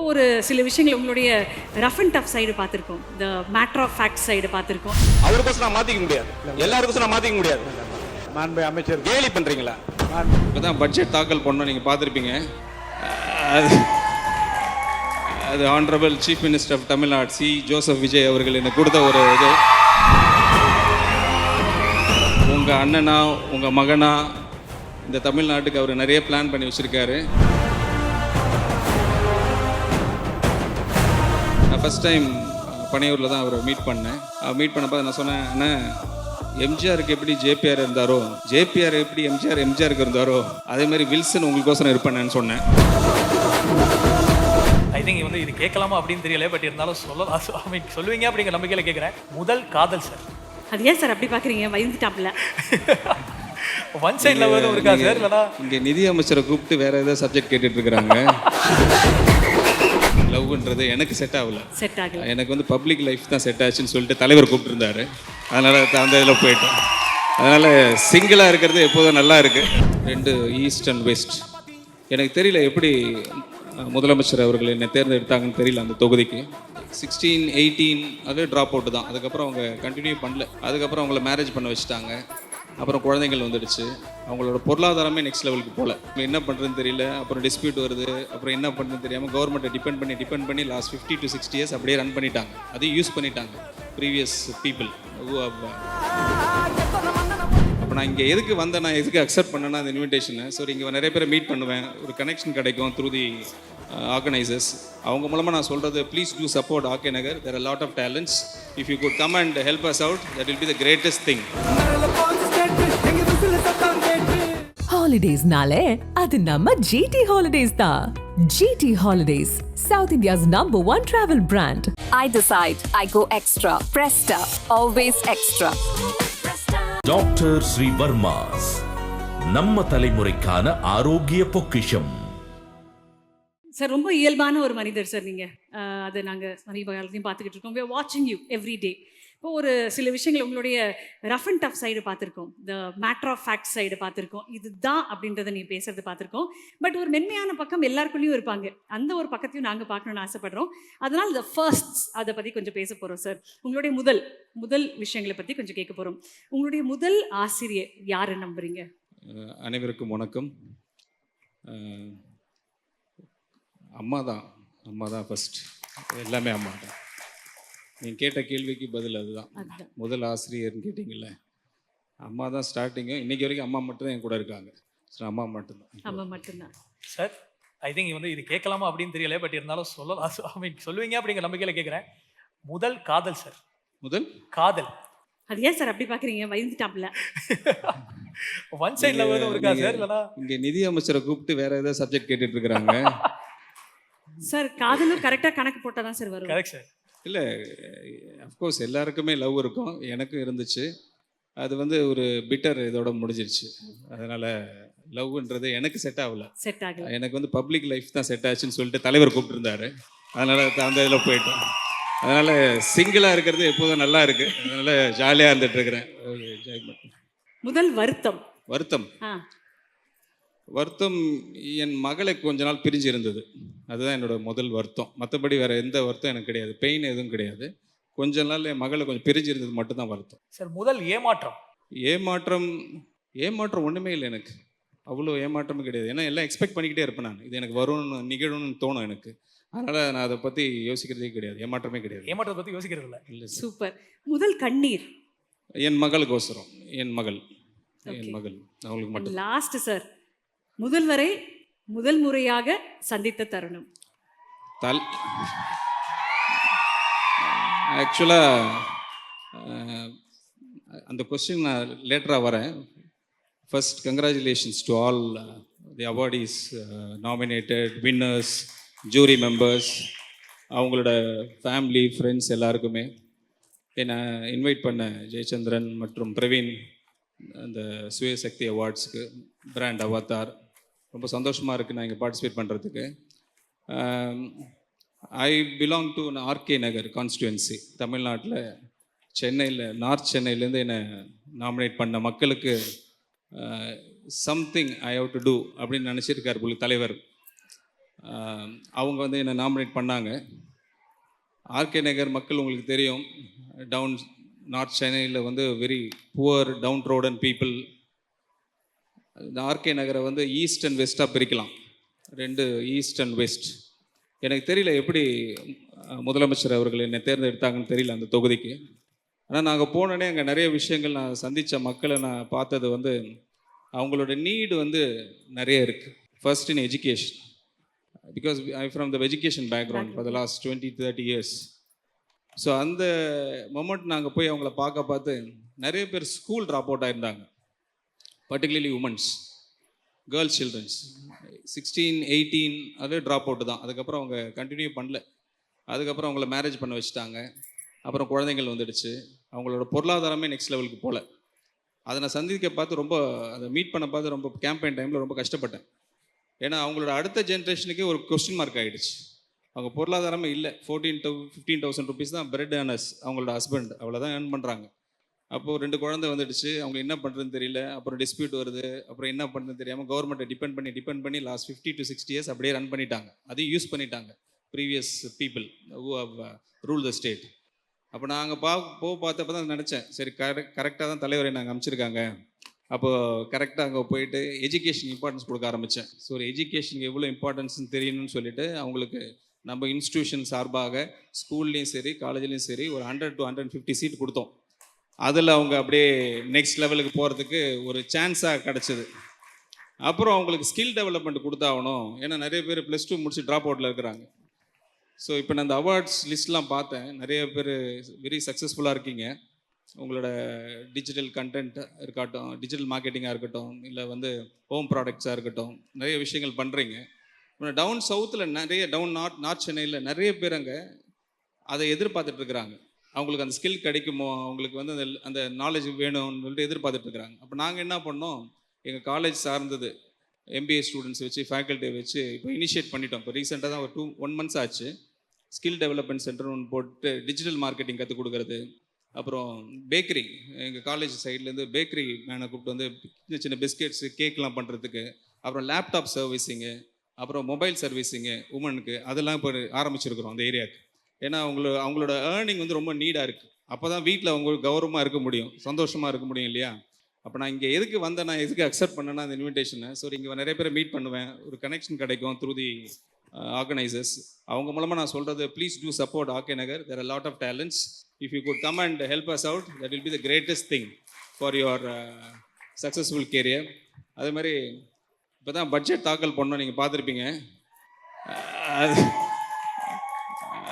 இப்போ ஒரு சில விஷயங்கள் உங்களுடைய ரஃப் அண்ட் டஃப் சைடு பார்த்துருக்கோம், இந்த மேட்டர் ஆஃப் ஃபேக்ட் சைடு பார்த்துருக்கோம். அவருக்கோசம் நான் மாற்றிக்க முடியாது, எல்லாருக்கும் நான் மாற்றிக்க முடியாது. மாண்பு அமைச்சர் கேலி பண்ணுறீங்களா? இப்போதான் பட்ஜெட் தாக்கல் பண்ணோம், நீங்கள் பார்த்துருப்பீங்க. அது honourable chief minister of Tamil Nadu C Joseph Vijay அவர்கள் எனக்கு கொடுத்த ஒரு இது. உங்கள் அண்ணனா உங்கள் மகனா இந்த தமிழ்நாட்டுக்கு அவர் நிறைய பிளான் பண்ணி வச்சுருக்காரு. நான் ஃபஸ்ட் டைம் பனையூரில் தான் அவரை மீட் பண்ணேன். மீட் பண்ணப்போ நான் சொன்னேன், அண்ணா எம்ஜிஆருக்கு எப்படி ஜேபிஆர் இருந்தாரோ, ஜேபிஆர் எப்படி எம்ஜிஆருக்கு இருந்தாரோ, அதே மாதிரி வில்சன் உங்களுக்கோசரம் இருப்பேன்னு சொன்னேன். ஐ திங்க் வந்து இது கேட்கலாமா அப்படின்னு தெரியல, பட் இருந்தாலும் சொல்லுவீங்க அப்படிங்கிற நம்பிக்கையில் கேட்குறேன். முதல் காதல் சார். அது ஏன் சார் அப்படி பார்க்குறீங்க? வயந்துட்டாப்ல ஒன் சைட் லவ் இருக்கா சார்? இல்லைனா இங்கே நிதி அமைச்சரை கூப்பிட்டு வேற ஏதாவது சப்ஜெக்ட் கேட்டுட்டு இருக்கிறாங்க. லவ்ன்றது எனக்கு செட் ஆகல. எனக்கு வந்து பப்ளிக் லைஃப் தான் செட் ஆச்சுன்னு சொல்லிட்டு தலைவர் கூப்பிட்டுருந்தாரு. அதனால் அந்த இதில் போயிட்டோம். அதனால் சிங்கிளாக இருக்கிறது எப்போதும் நல்லா இருக்குது. 2 ஈஸ்ட் அண்ட் வெஸ்ட். எனக்கு தெரியல எப்படி முதலமைச்சர் அவர்கள் என்னை தேர்ந்தெடுத்தாங்கன்னு தெரியல அந்த தொகுதிக்கு. 16, 18 அதே ட்ராப் அவுட்டு தான். அதுக்கப்புறம் அவங்க கண்டினியூ பண்ணல. அதுக்கப்புறம் அவங்கள மேரேஜ் பண்ண வச்சுட்டாங்க. அப்புறம் குழந்தைகள் வந்துடுச்சு. அவங்களோட பொருளாதாரமே நெக்ஸ்ட் லெவலுக்கு போகல. என்ன பண்ணுறதுன்னு தெரியல. அப்புறம் டிஸ்பியூட் வருது. அப்புறம் என்ன பண்ணுறதுன்னு தெரியாமல் கவர்மெண்ட்டை டிபெண்ட் பண்ணி லாஸ்ட் 50 to 60 years அப்படியே ரன் பண்ணிட்டாங்க. அதையும் யூஸ் பண்ணிட்டாங்க ப்ரீவியஸ் பீப்புள். அப்போ நான் இங்கே எதுக்கு வந்தேன், நான் எதுக்கு அக்செப்ட் பண்ணேன்னா அந்த இன்விடேஷனை. ஸோ இங்கே நிறைய பேரை மீட் பண்ணுவேன், ஒரு கனெக்ஷன் கிடைக்கும் த்ரூ தி ஆர்கனைசர்ஸ். அவங்க மூலமாக நான் சொல்கிறது, please do support RK Nagar. There are lot of talents. If you could come and help us out, that will be the greatest thing. ஹாலிடேஸ்னாலே அது நம்ம GT ஹாலிடேஸ் தான். GT holidays, South India's #1 travel brand. I decide, I go extra. Presta, always extra. Doctor Srivarma's, நம்ம தலைமுறைக்கான ஆரோக்கிய பொக்கிஷம். Sir ரொம்ப இயல்பான ஒரு மனிதர் சார் நீங்கள். அது நாங்கள் சமீபகாலத்தையும் பார்த்துக்கிட்டு இருக்கோம். we are watching you every day. இப்போ ஒரு சில விஷயங்கள் உங்களுடைய ரஃப் அண்ட் டஃப் சைடு பார்த்துருக்கோம், இந்த மேட்டர் ஆஃப் ஃபேக்ட் சைடு பார்த்துருக்கோம். இதுதான் அப்படின்றத நீ பேசுறது பார்த்துருக்கோம். பட் ஒரு மென்மையான பக்கம் எல்லாருக்குள்ளேயும் இருப்பாங்க. அந்த ஒரு பக்கத்தையும் நாங்கள் பார்க்கணுன்னு ஆசைப்படுறோம். அதனால் இந்த ஃபர்ஸ்ட்ஸ் அதை பற்றி கொஞ்சம் பேச போகிறோம் சார். உங்களுடைய முதல் விஷயங்களை பற்றி கொஞ்சம் கேட்க போகிறோம். உங்களுடைய முதல் ஆசிரியர் யாரை நம்புறீங்க? அனைவருக்கும் வணக்கம். அம்மா தான் ஃபர்ஸ்ட். எல்லாமே அம்மா தான். நீங்கள் கேட்ட கேள்விக்கு பதில் அதுதான். முதல் ஆசிரியர்னு கேட்டிங்கல்ல, அம்மா தான் ஸ்டார்டிங்கு. இன்றைக்கி வரைக்கும் அம்மா மட்டும்தான் என் கூட இருக்காங்க. ஸோ அம்மா மட்டும்தான் சார். ஐ திங்க் வந்து இது கேட்கலாமா அப்படின்னு தெரியல, பட் இருந்தாலும் சொல்லுவீங்க அப்படிங்கிற நம்பிக்கையில் கேட்குறேன். முதல் காதல் சார். முதல் காதல். அது ஏன் சார் அப்படி பார்க்குறீங்க? வயந்துட்டாப்ல ஒன் சைட் லவ் இருக்கா சார்? இல்லைனா இங்கே நிதி அமைச்சரை கூப்பிட்டு வேற ஏதாவது சப்ஜெக்ட் கேட்டுட்டு இருக்கிறாங்க. சார் காதலும் கரெக்டாக கணக்கு போட்டால் தான் சார் வரும். Correct sir. இல்லை, அஃப்கோர்ஸ் எல்லாருக்குமே லவ் இருக்கும், எனக்கும் இருந்துச்சு. அது வந்து ஒரு பிட்டர் இதோட முடிஞ்சிருச்சு. அதனால் லவ்ன்றது எனக்கு செட் ஆகல. எனக்கு வந்து பப்ளிக் லைஃப் தான் செட் ஆச்சுன்னு சொல்லிட்டு தலைவர் கூப்பிட்டுருந்தாரு. அதனால் அந்த இதில் போயிட்டோம். அதனால் சிங்கிளாக இருக்கிறது எப்போதும் நல்லா இருக்குது. அதனால் ஜாலியாக இருந்துட்டு இருக்கிறேன். முதல் வருத்தம் என் மகளை கொஞ்ச நாள் பிரிஞ்சு இருந்தது. அதுதான் என்னோட முதல் வருத்தம். மற்றபடி வேறு எந்த வருத்தம் எனக்கு கிடையாது. பெயின் எதுவும் கிடையாது. கொஞ்ச நாள் என் மகளை கொஞ்சம் பிரிஞ்சு இருந்தது மட்டும்தான் வருத்தம். சார் முதல் ஏமாற்றம் ஒன்றுமே இல்லை எனக்கு. அவ்வளோ ஏமாற்றமும் கிடையாது. ஏன்னா எல்லாம் எக்ஸ்பெக்ட் பண்ணிக்கிட்டே இருப்பேன் நான். இது எனக்கு வரும்னு நிகழும்னு தோணும் எனக்கு. அதனால் நான் அதை பற்றி யோசிக்கிறதே கிடையாது. ஏமாற்றமே கிடையாது. ஏமாற்றத்தை பற்றி யோசிக்கிறது இல்லை. சூப்பர். முதல் கண்ணீர் என் மகளுக்கோசரம். என் மகள் அவங்களுக்கு மட்டும். லாஸ்ட் சார், முதல்வரை முதல் முறையாக சந்தித்த தருணம். ஆக்சுவலாக அந்த கொஸ்டின் நான் லேட்டராக வரேன். First congratulations to all the awardees, nominated winners, jury members, அவங்களோட ஃபேமிலி ஃப்ரெண்ட்ஸ் எல்லாருக்குமே. என்னை இன்வைட் பண்ண ஜெயச்சந்திரன் மற்றும் பிரவீன் அந்த சுயசக்தி அவார்ட்ஸுக்கு, பிராண்ட் அவதார், ரொம்ப சந்தோஷமாக இருக்குது நான் இங்கே பார்ட்டிசிபேட் பண்ணுறதுக்கு. I belong to RK Nagar constituency. தமிழ்நாட்டில் சென்னையில், நார்த் சென்னையிலேருந்து என்னை நாமினேட் பண்ண மக்களுக்கு something I have to do அப்படின்னு நினச்சிருக்கார் தலைவர். அவங்க வந்து என்னை நாமினேட் பண்ணாங்க. ஆர்கே நகர் மக்கள் உங்களுக்கு தெரியும், டவுன் நார்த் சென்னையில் வந்து வெரி புவர் டவுன் ரோடன் பீப்புள். இந்த ஆர்கே நகரை வந்து ஈஸ்ட் அண்ட் வெஸ்ட்டாக பிரிக்கலாம், 2 ஈஸ்ட் அண்ட் வெஸ்ட். எனக்கு தெரியல எப்படி முதலமைச்சர் அவர்கள் என்னை தேர்ந்தெடுத்தாங்கன்னு தெரியல அந்த தொகுதிக்கு. ஆனால் நாங்கள் போனோடனே அங்கே நிறைய விஷயங்கள் நான் சந்தித்த மக்களை நான் பார்த்தது வந்து அவங்களோட நீடு வந்து நிறைய இருக்குது. First in education, because I from the education background for the last 20-30 years. So அந்த மொமெண்ட் நாங்கள் போய் அவங்கள பார்த்து நிறைய பேர் ஸ்கூல் ட்ராப் அவுட் ஆயிருந்தாங்க, பர்டிகுலர்லி உமன்ஸ், கேர்ள்ஸ் சில்ட்ரன்ஸ் 16-18 அதே ட்ராப் அவுட்டு தான். அதுக்கப்புறம் அவங்க கண்டினியூ பண்ணல. அதுக்கப்புறம் அவங்கள மேரேஜ் பண்ண வச்சுட்டாங்க. அப்புறம் குழந்தைங்கள் வந்துடுச்சு. அவங்களோட பொருளாதாரமே நெக்ஸ்ட் லெவலுக்கு போகல. அதை நான் சந்திக்க பார்த்து ரொம்ப, அதை மீட் பண்ண பார்த்து ரொம்ப கேம்பெயின் டைமில் ரொம்ப கஷ்டப்பட்டேன். ஏன்னா அவங்களோட அடுத்த ஜென்ரேஷனுக்கே ஒரு கொஸ்டின் மார்க் ஆகிடுச்சு. அவங்க பொருளாதாரமே இல்லை. 14,000-15,000 ருபீஸ் தான் பிரெட் ஏர்னர்ஸ், அவங்களோட ஹஸ்பண்ட் அவ்வளோதான் ஏர்ன் பண்ணுறாங்க. அப்போது 2 குழந்தை வந்துடுச்சு. அவங்க என்ன பண்ணுறதுன்னு தெரியல. அப்புறம் டிஸ்பியூட் வருது. அப்புறம் என்ன பண்ணுறதுன்னு தெரியாமல் கவர்மெண்ட்டை டிபெண்ட் பண்ணி லாஸ்ட் 50-60 இயர்ஸ் அப்படியே ரன் பண்ணிட்டாங்க. அதையும் யூஸ் பண்ணிட்டாங்க previous people who have rule the state. அப்போ நாங்கள் பார்த்தப்ப தான் நினச்சேன், சரி கரெக்டாக தான் தலைவரை நாங்கள் அமைச்சிருக்காங்க. அப்போது கரெக்டாக அங்கே போயிட்டு எஜுகேஷன் இம்பார்ட்டன்ஸ் கொடுக்க ஆரம்பித்தேன். ஸோ ஒரு எஜுகேஷனுக்கு எவ்வளோ இம்பார்ட்டன்ஸ்னு தெரியணும்னு சொல்லிட்டு அவங்களுக்கு நம்ம இன்ஸ்டியூஷன் சார்பாக ஸ்கூல்லேயும் சரி காலேஜ்லேயும் சரி ஒரு 100-150 சீட் கொடுத்தோம். அதில் அவங்க அப்படியே நெக்ஸ்ட் லெவலுக்கு போகிறதுக்கு ஒரு சான்ஸாக கிடச்சிது. அப்புறம் அவங்களுக்கு ஸ்கில் டெவலப்மெண்ட் கொடுத்தாகணும். ஏன்னா நிறைய பேர் +2 முடிச்சு ட்ராப் அவுட்டில் இருக்கிறாங்க. ஸோ இப்போ நான் அந்த அவார்ட்ஸ் லிஸ்ட்லாம் பார்த்தேன். நிறைய பேர் வெரி சக்ஸஸ்ஃபுல்லாக இருக்கீங்க. உங்களோட டிஜிட்டல் கண்டென்ட் இருக்கட்டும், டிஜிட்டல் மார்க்கெட்டிங்காக இருக்கட்டும், இல்லை வந்து ஹோம் ப்ராடக்ட்ஸாக இருக்கட்டும், நிறைய விஷயங்கள் பண்ணுறீங்க. டவுன் சவுத்தில் நிறைய நார்த் சென்னையில் நிறைய பேர் அங்கே அதை எதிர்பார்த்துட்ருக்குறாங்க. அவங்களுக்கு அந்த ஸ்கில் கிடைக்குமோ, அவங்களுக்கு வந்து அந்த நாலேஜ் வேணும்னு சொல்லிட்டு எதிர்பார்த்துட்ருக்குறாங்க. அப்போ நாங்கள் என்ன பண்ணோம், எங்கள் காலேஜ் சார்ந்தது MBA ஸ்டூடெண்ட்ஸ் வச்சு ஃபேக்கல்ட்டியை வச்சு இப்போ இனிஷியேட் பண்ணிட்டோம். இப்போ ரீசெண்டாக தான் ஒரு 1 months ஆச்சு. ஸ்கில் டெவலப்மெண்ட் சென்டர்னு ஒன்று போட்டு டிஜிட்டல் மார்க்கெட்டிங் கற்றுக் கொடுக்குறது. அப்புறம் பேக்கரி, எங்கள் காலேஜ் சைட்லேருந்து பேக்கரி மேனை கூப்பிட்டு வந்து சின்ன பிஸ்கெட்ஸு கேக்லாம் பண்ணுறதுக்கு, அப்புறம் லேப்டாப் சர்வீஸிங்கு, அப்புறம் மொபைல் சர்வீஸிங்கு உமனுக்கு, அதெல்லாம் இப்போ ஆரம்பிச்சிருக்கிறோம் அந்த ஏரியாவுக்கு. ஏன்னா அவங்களோட ஏர்னிங் வந்து ரொம்ப நீடாக இருக்குது. அப்போ தான் வீட்டில் அவங்க கௌரவமாக இருக்க முடியும், சந்தோஷமாக இருக்க முடியும் இல்லையா. அப்போ நான் இங்கே எதுக்கு வந்தேன், நான் எதுக்கு அக்செப்ட் பண்ணேன்னா அந்த இன்விடேஷனை. ஸோ இங்கே நிறைய பேரை மீட் பண்ணுவேன், ஒரு கனெக்ஷன் கிடைக்கும் த்ரூ தி ஆர்கனைசர்ஸ். அவங்க மூலமாக நான் சொல்கிறது, please do support RK Nagar. There are lot of talents. If you could come and help us out, that will be the greatest thing for your successful career. அதே மாதிரி இப்போ தான் budget தாக்கல் பண்ணோம், நீங்கள் பார்த்துருப்பீங்க.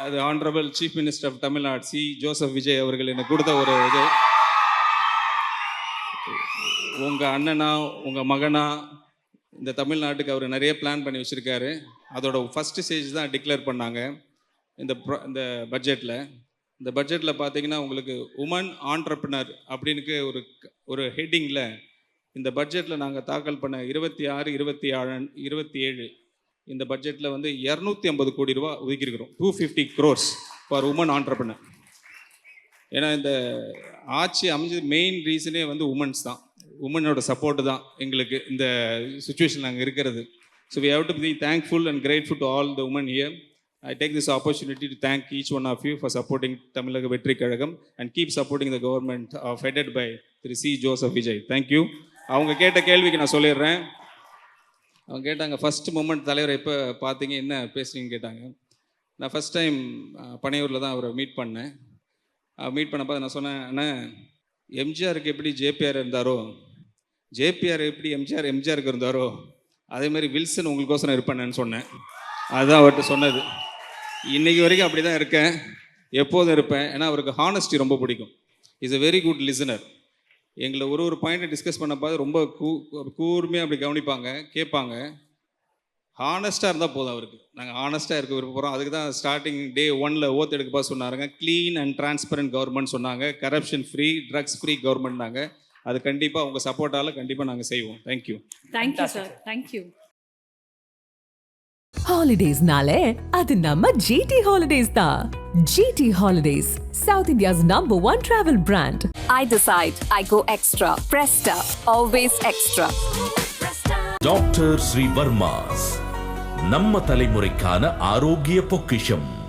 அது honourable chief minister of Tamil Nadu C Joseph Vijay அவர்கள் எனக்கு கொடுத்த ஒரு இது. உங்கள் அண்ணனா உங்கள் மகனா இந்த தமிழ்நாட்டுக்கு அவர் நிறைய பிளான் பண்ணி வச்சுருக்காரு. அதோட ஃபஸ்ட்டு ஸ்டேஜ் தான் டிக்ளேர் பண்ணாங்க இந்த பட்ஜெட்டில். இந்த பட்ஜெட்டில் பார்த்தீங்கன்னா உங்களுக்கு உமன் ஆண்டர்பிரினர் அப்படின்னு ஒரு ஹெட்டிங்கில் இந்த பட்ஜெட்டில் நாங்கள் தாக்கல் பண்ண 26-27 இந்த பட்ஜெட்டில் வந்து 250 கோடி ரூபா ஒதுக்கியிருக்கிறோம். 250 crores ஃபார் உமன் ஆண்டர்பிரினர். ஏன்னா இந்த ஆட்சி அமைஞ்சது மெயின் ரீசனே வந்து உமன்ஸ் தான், உமனோட சப்போர்ட்டு தான் எங்களுக்கு இந்த சுச்சுவேஷன் நாங்கள் இருக்கிறது. So we have to be thankful and grateful to all the women here. I take this opportunity to thank each one of you for supporting Tamilnaga Vetri Kazhagam and keep supporting the government headed by Sri C. Joseph Vijay. Thank you. அவங்க கேட்ட கேள்விக்கு நான் சொல்லிடுறேன். அவங்க கேட்டாங்க, first moment தலைவர் எப்போ பார்த்தீங்க, என்ன பேசுறீங்கன்னு கேட்டாங்க. நான் ஃபஸ்ட் டைம் பனையூரில் தான் அவரை மீட் பண்ணேன். மீட் பண்ணப்போ நான் சொன்னேன், அண்ணா எம்ஜிஆருக்கு எப்படி ஜேபிஆர் இருந்தாரோ, ஜேபிஆர் எப்படி எம்ஜிஆருக்கு இருந்தாரோ, அதேமாதிரி வில்சன் உங்களுக்கோசரம் இருப்பேன்னு சொன்னேன். அதுதான் அவர்கிட்ட சொன்னது. இன்றைக்கி வரைக்கும் அப்படி தான் இருக்கேன், எப்போதும் இருப்பேன். ஏன்னா அவருக்கு ஹானஸ்டி ரொம்ப பிடிக்கும். Is a very good listener. எங்களை ஒரு பாயிண்ட்டை டிஸ்கஸ் பண்ணப்போ ரொம்ப கூர்மையாக அப்படி கவனிப்பாங்க, கேட்பாங்க. ஹானஸ்ட்டாக இருந்தால் போதும் அவருக்கு. நாங்கள் ஹானஸ்ட்டாக இருக்க விருப்பப்படுறோம். அதுக்கு தான் ஸ்டார்டிங் டே 1 ஓத் எடுக்கப்பா சொன்னாருங்க. க்ளீன் அண்ட் டிரான்ஸ்பரண்ட் கவர்மெண்ட் சொன்னாங்க, கரப்ஷன் ஃப்ரீ, ட்ரக்ஸ் ஃப்ரீ கவர்மெண்ட்னாங்க. அது கண்டிப்பாக உங்கள் சப்போர்ட்டால் கண்டிப்பாக நாங்கள் செய்வோம். Thank you. Thank you sir, thank you. Holidays-nale, adu namma GT Holidays da. GT Holidays, South India's #1 travel brand. I decide. I go extra. Presta. Always extra. Dr. Sri Verma's. நம்ம தலைமுறைக்கான ஆரோக்கிய பொக்கிஷம்.